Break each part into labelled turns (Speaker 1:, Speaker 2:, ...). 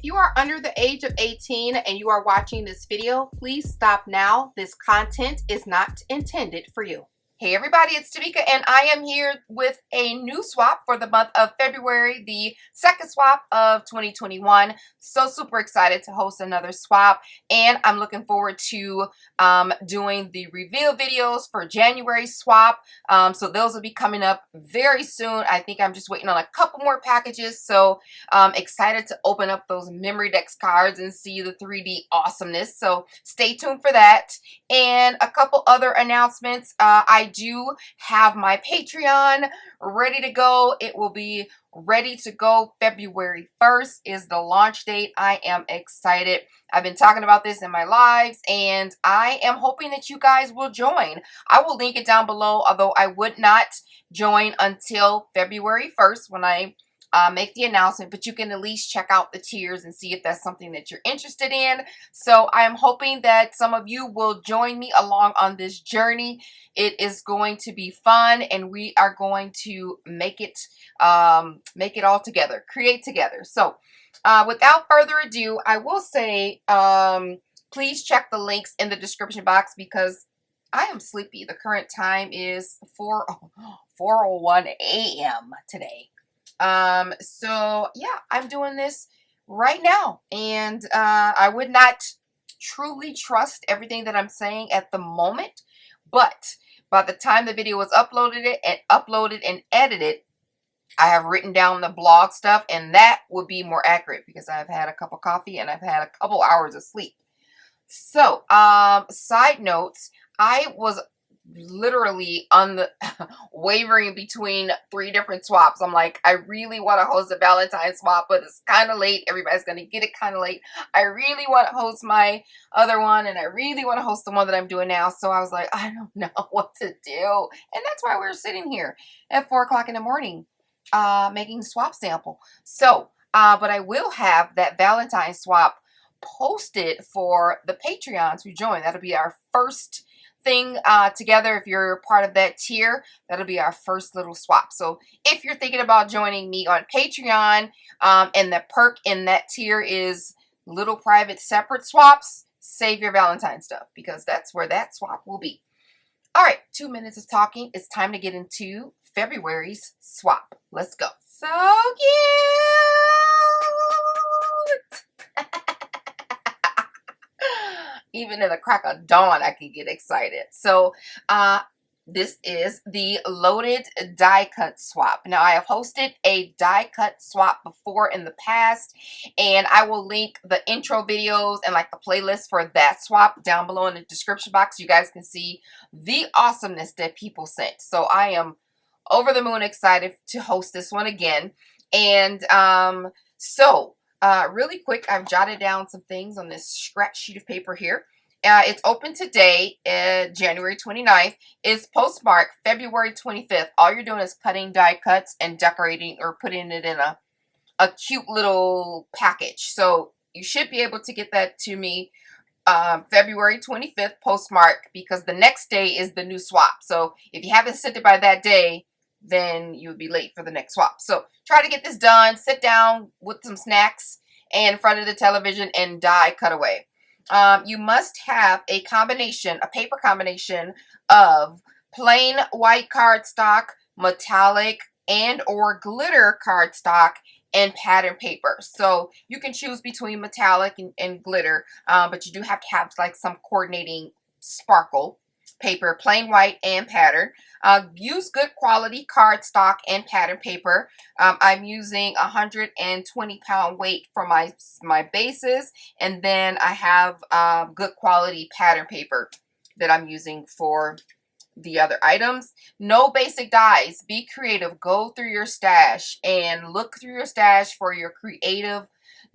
Speaker 1: If you are under the age of 18 and you are watching this video, please stop now. This content is not intended for you. Hey everybody, it's TMIKA and I am here with a new swap for the month of February, the second swap of 2021. So super excited to host another swap, and I'm looking forward to doing the reveal videos for January swap. So those will be coming up very soon. I think I'm just waiting on a couple more packages, so excited to open up those memory dex cards and see the 3D awesomeness. So stay tuned for that. And a couple other announcements. I do have my Patreon ready to go. It will be ready to go February 1st is the launch date. I am excited. I've been talking about this in my lives, and I am hoping that you guys will join. I will link it down below, although I would not join until February 1st when I make the announcement, but you can at least check out the tiers and see if that's something that you're interested in. So I am hoping that some of you will join me along on this journey. It is going to be fun, and we are going to make it all together, create together. So without further ado, I will say please check the links in the description box because I am sleepy. The current time is 4:01 a.m. today. So yeah, I'm doing this right now, and I would not truly trust everything that I'm saying at the moment, but by the time the video was uploaded and edited, I have written down the blog stuff, and that would be more accurate because I've had a cup of coffee and I've had a couple hours of sleep. So side notes, I was literally on the wavering between 3 different swaps. I'm like, I really want to host a Valentine's swap, but it's kind of late. Everybody's going to get it kind of late. I really want to host my other one, and I really want to host the one that I'm doing now. So I was like, I don't know what to do. And that's why we're sitting here at 4 o'clock in the morning making the swap sample. So but I will have that Valentine's swap posted for the Patreons who join. That'll be our first thing together. If you're part of that tier, that'll be our first little swap. So if you're thinking about joining me on Patreon, and the perk in that tier is little private separate swaps, save your Valentine stuff because that's where that swap will be. All right, 2 minutes of talking. It's time to get into February's swap. Let's go. So cute. Even in the crack of dawn, I can get excited. So this is the loaded die cut swap. Now, I have hosted a die cut swap before in the past, and I will link the intro videos and like the playlist for that swap down below in the description box. You guys can see the awesomeness that people sent. So I am over the moon excited to host this one again. And really quick, I've jotted down some things on this scratch sheet of paper here. It's open today, January 29th. It's postmarked February 25th. All you're doing is cutting die cuts and decorating or putting it in a cute little package. So you should be able to get that to me February 25th postmark, because the next day is the new swap. So if you haven't sent it by that day, then you would be late for the next swap. So try to get this done. Sit down with some snacks in front of the television and die cut away. You must have a paper combination of plain white cardstock, metallic and or glitter cardstock, and pattern paper. So you can choose between metallic and glitter, but you do have to have like some coordinating sparkle paper, plain white and pattern. Use good quality cardstock and pattern paper. I'm using 120-pound weight for my bases, and then I have good quality pattern paper that I'm using for the other items. No basic dies. Be creative. Go through your stash and look through your stash for your creative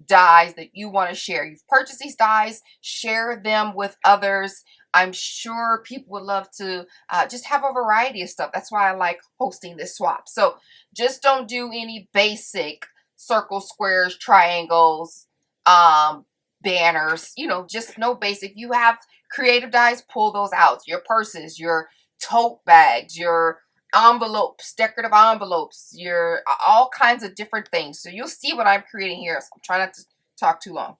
Speaker 1: dies that you want to share. You've purchased these dies, share them with others. I'm sure people would love to just have a variety of stuff. That's why I like hosting this swap. So just don't do any basic circles, squares, triangles, banners, just no basic. You have creative dies, pull those out. Your purses, your tote bags, your envelopes, decorative envelopes, your all kinds of different things. So you'll see what I'm creating here. So I'm trying not talk too long.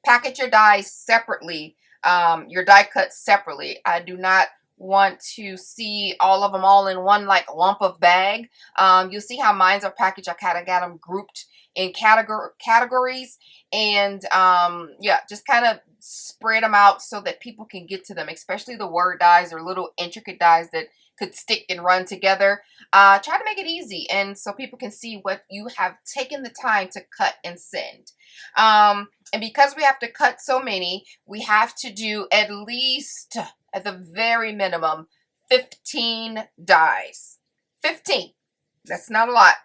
Speaker 1: Package your dies separately, your die cuts separately. I do not want to see all of them all in one like lump of bag. You'll see how mine's are packaged. I kind of got them grouped in categories, and yeah, just kind of spread them out so that people can get to them, especially the word dies or little intricate dies that could stick and run together. Try to make it easy, and so people can see what you have taken the time to cut and send. And because we have to cut so many, we have to do at least, at the very minimum, 15 dies. 15. That's not a lot,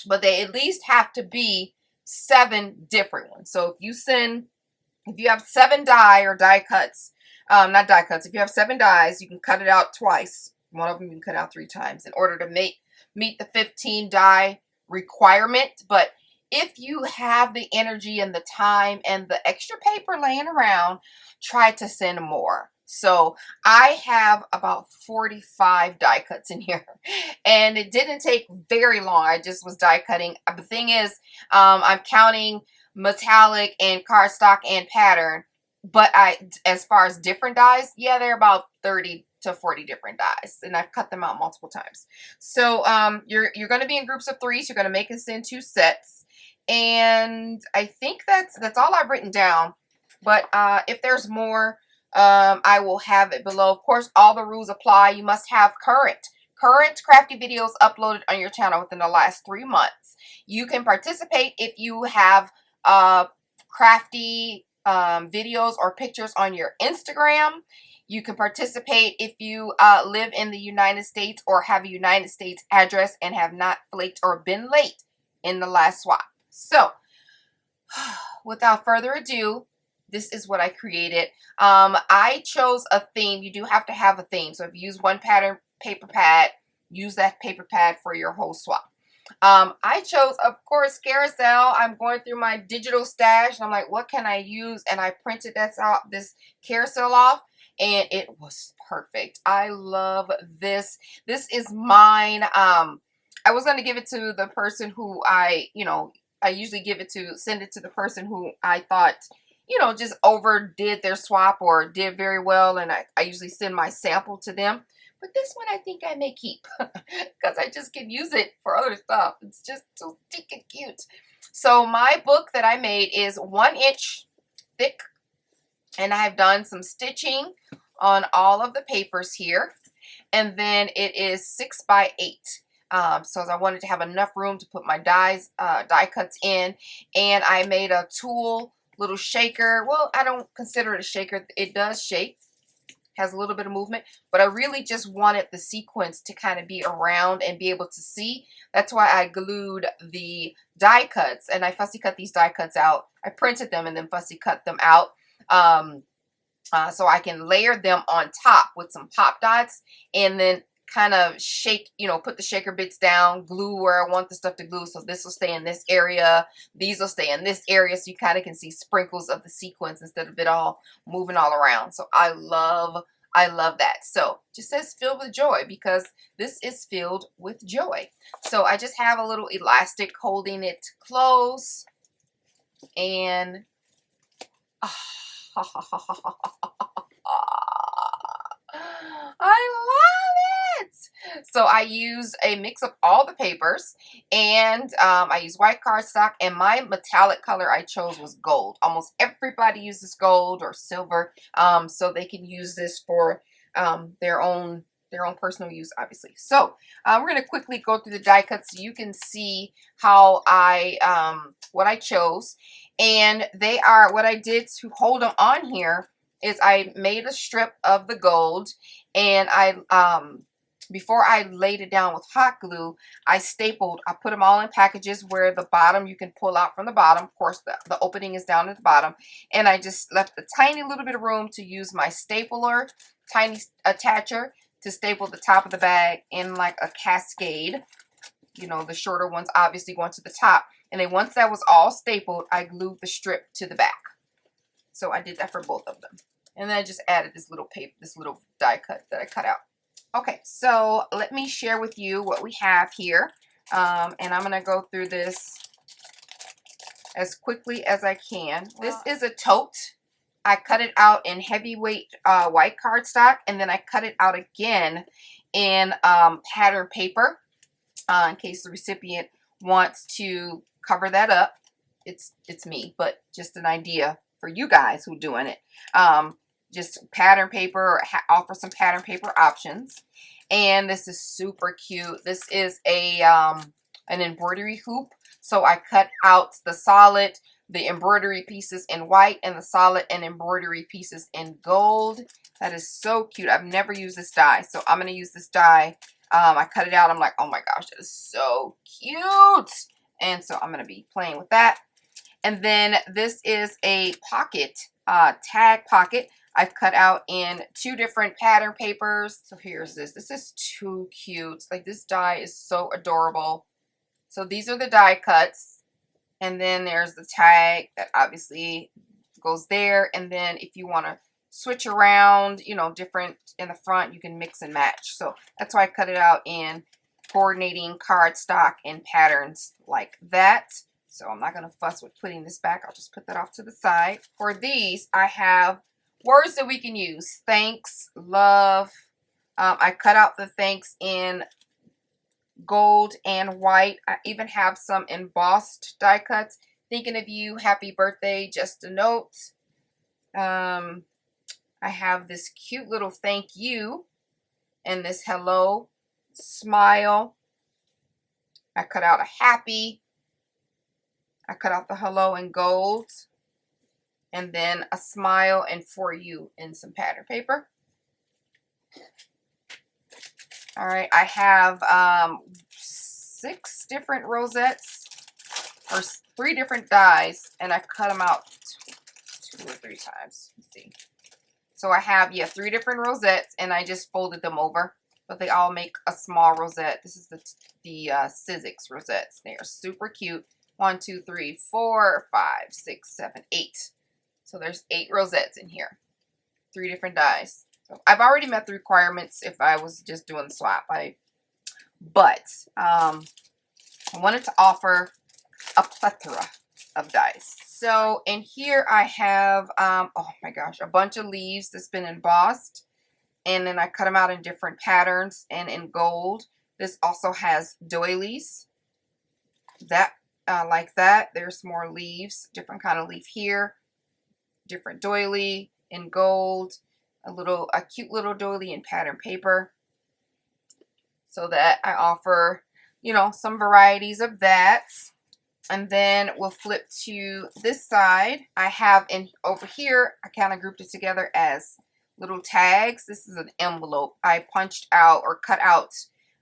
Speaker 1: but they at least have to be 7 different ones. So if you have 7 die or die cuts, not die cuts, if you have 7 dies, you can cut it out twice. One of them you can cut out 3 times in order to meet the 15 die requirement. But if you have the energy and the time and the extra paper laying around, try to send more. So I have about 45 die cuts in here, and it didn't take very long. I just was die cutting. The thing is, I'm counting metallic and cardstock and pattern, but as far as different dies, yeah, they're about 30 to 40 different dies, and I've cut them out multiple times. So you're going to be in groups of 3, so you're going to make and send 2 sets. And I think that's all I've written down. But if there's more, I will have it below. Of course, all the rules apply. You must have current crafty videos uploaded on your channel within the last 3 months. You can participate if you have crafty videos or pictures on your Instagram. You can participate if you live in the United States or have a United States address and have not flaked or been late in the last swap. So, without further ado, this is what I created. I chose a theme. You do have to have a theme. So if you use one pattern paper pad, use that paper pad for your whole swap. I chose, of course, carousel. I'm going through my digital stash, and I'm like, what can I use? And I printed this carousel off, and it was perfect. I love this. This is mine. I was going to give it to the person who I usually send it to the person who I thought, just overdid their swap or did very well, and I usually send my sample to them. But this one I think I may keep because I just can use it for other stuff. It's just so stinking cute. So my book that I made is 1 inch thick, and I've done some stitching on all of the papers here, and then it is 6 by 8. So I wanted to have enough room to put my die cuts in, and I made a tool little shaker. Well, I don't consider it a shaker. It does shake, has a little bit of movement, but I really just wanted the sequence to kind of be around and be able to see. That's why I glued the die cuts, and I fussy cut these die cuts out. I printed them and then fussy cut them out so I can layer them on top with some pop dots, and then kind of shake, put the shaker bits down, glue where I want the stuff to glue. So this will stay in this area. These will stay in this area. So you kind of can see sprinkles of the sequence instead of it all moving all around. So I love that. So it just says filled with joy because this is filled with joy. So I just have a little elastic holding it close, and I love it. So I used a mix of all the papers, and I used white cardstock, and my metallic color I chose was gold. Almost everybody uses gold or silver, so they can use this for their own personal use, obviously. So we're going to quickly go through the die cuts so you can see how what I chose. And they are, what I did to hold them on here is I made a strip of the gold, and before I laid it down with hot glue, I put them all in packages where the bottom you can pull out from the bottom. Of course, the opening is down at the bottom, and I just left a tiny little bit of room to use my stapler, tiny attacher, to staple the top of the bag in like a cascade. The shorter ones obviously going to the top. And then once that was all stapled, I glued the strip to the back. So I did that for both of them. And then I just added this little die cut that I cut out. Okay, so let me share with you what we have here. And I'm going to go through this as quickly as I can. This is a tote. I cut it out in heavyweight white cardstock, and then I cut it out again in pattern paper in case the recipient wants to cover that up. It's me, but just an idea for you guys who are doing it. Just pattern paper, or offer some pattern paper options. And this is super cute. This is a an embroidery hoop. So I cut out the solid, the embroidery pieces in white, and the solid and embroidery pieces in gold. That is so cute. I've never used this die, so I'm going to use this die. I cut it out. I'm like, oh my gosh, that is so cute. And so I'm going to be playing with that. And then this is a pocket, tag pocket. I've cut out in 2 different pattern papers. So here's this. This is too cute. Like, this die is so adorable. So these are the die cuts. And then there's the tag that obviously goes there. And then if you want to switch around, you know, different in the front, you can mix and match. So that's why I cut it out in coordinating cardstock and patterns like that. So I'm not going to fuss with putting this back. I'll just put that off to the side. For these, I have words that we can use. Thanks, love. I cut out the thanks in gold and white. I even have some embossed die cuts. Thinking of you, happy birthday, just a note. I have this cute little thank you and this hello, smile. I cut out a happy. I cut out the hello in gold, and then a smile and for you in some pattern paper. All right, I have 6 different rosettes, or 3 different dies, and I cut them out 2 or 3 times. Let's see. So I have, 3 different rosettes, and I just folded them over, but they all make a small rosette. This is the Sizzix rosettes. They are super cute. 1, 2, 3, 4, 5, 6, 7, 8. So there's 8 rosettes in here. 3 different dies. So I've already met the requirements if I was just doing the swap. But I wanted to offer a plethora of dies. So in here I have, oh my gosh, a bunch of leaves that's been embossed. And then I cut them out in different patterns and in gold. This also has doilies. Like that. There's more leaves, different kind of leaf here, different doily in gold, a cute little doily in pattern paper. So that I offer, you know, some varieties of that. And then we'll flip to this side. I have over here, I kind of grouped it together as little tags. This is an envelope. I punched out or cut out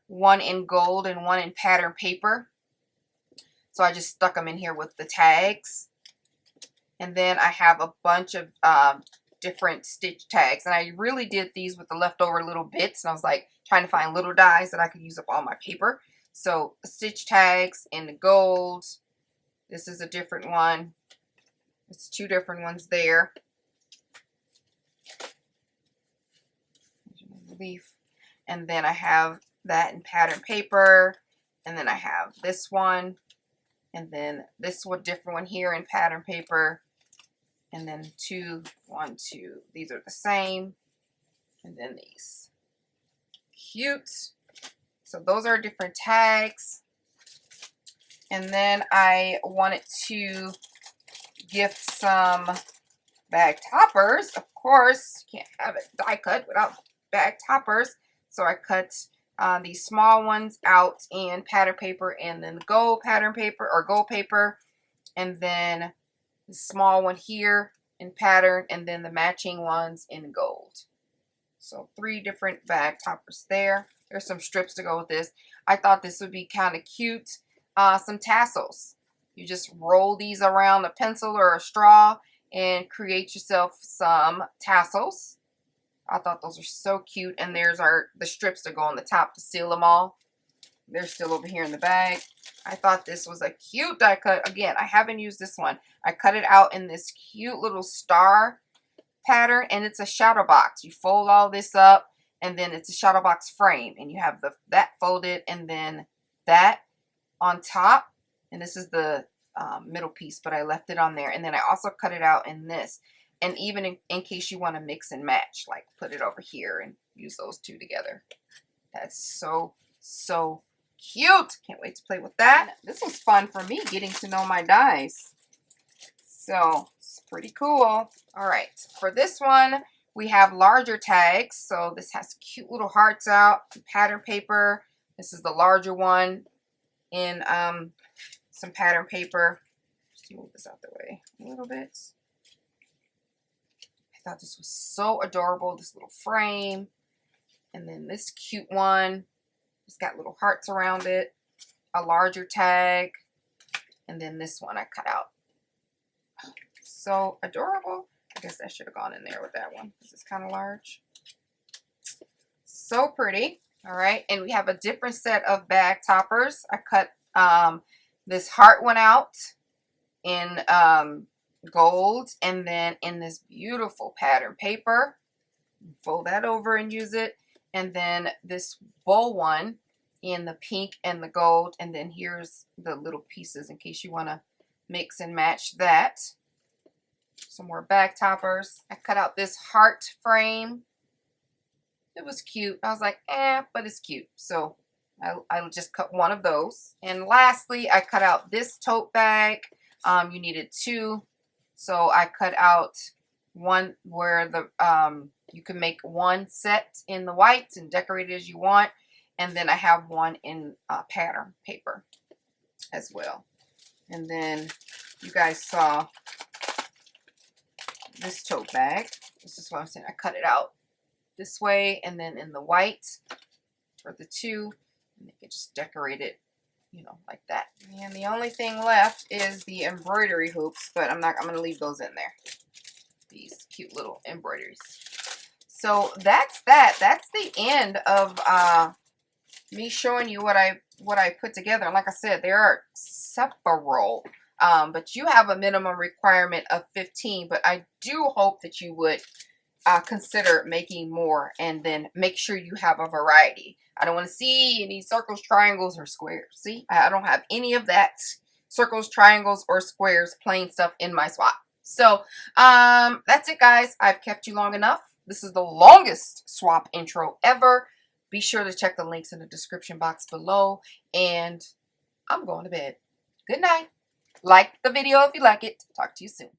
Speaker 1: 1 in gold and 1 in pattern paper. So I just stuck them in here with the tags. And then I have a bunch of different stitch tags. And I really did these with the leftover little bits. And I was like trying to find little dies that I could use up on my paper. So stitch tags in the gold. This is a different one. It's 2 different ones there. Leaf. And then I have that in pattern paper. And then I have this one. And then this one, different one here in pattern paper. And then 2, 1, 2. These are the same. And then these. Cute. So those are different tags. And then I wanted to gift some bag toppers. Of course, can't have it die cut without bag toppers. So I cut these small ones out in pattern paper, and then the gold pattern paper or gold paper, and then the small one here in pattern, and then the matching ones in gold. So 3 different bag toppers there. There's some strips to go with this. I thought this would be kind of cute. Some tassels. You just roll these around a pencil or a straw and create yourself some tassels. I thought those are so cute. And there's the strips that go on the top to seal them all. They're still over here in the bag. I thought this was a cute die cut. Again, I haven't used this one. I cut it out in this cute little star pattern, and it's a shadow box. You fold all this up, and then it's a shadow box frame, and you have that folded, and then that on top. And this is the middle piece, but I left it on there. And then I also cut it out in this. And even in case you want to mix and match, like put it over here and use those two together. That's so, so cute. Can't wait to play with that. This was fun for me, getting to know my dies. So it's pretty cool. All right, for this one, we have larger tags. So this has cute little hearts out, pattern paper. This is the larger one in some pattern paper. Just move this out the way a little bit. I thought this was so adorable, this little frame. And then this cute one, it's got little hearts around it. A larger tag. And then this one I cut out. So adorable. I guess that should have gone in there with that one because it's kind of large. So pretty. All right. And we have a different set of bag toppers. I cut this heart one out in gold, and then in this beautiful pattern paper. Fold that over and use it. And then this bowl one in the pink and the gold. And then here's the little pieces in case you want to mix and match that. Some more bag toppers. I cut out this heart frame. It was cute. I was like, but it's cute. So I just cut one of those. And lastly, I cut out this tote bag. You needed two. So I cut out one where the you can make one set in the white and decorate it as you want. And then I have one in pattern paper as well. And then you guys saw this tote bag. This is what I'm saying. I cut it out this way and then in the white for the two. And you can just decorate it, you know, like that. And the only thing left is the embroidery hoops, but I'm going to leave those in there. These cute little embroideries. So that's that. That's the end of me showing you what I put together. And like I said, there are several, but you have a minimum requirement of 15. But I do hope that you would consider making more, and then make sure you have a variety. I don't want to see any circles, triangles, or squares. See, I don't have any of that. Circles, triangles, or squares, plain stuff in my swap. So that's it, guys. I've kept you long enough. This is the longest swap intro ever. Be sure to check the links in the description box below. And I'm going to bed. Good night. Like the video if you like it. Talk to you soon.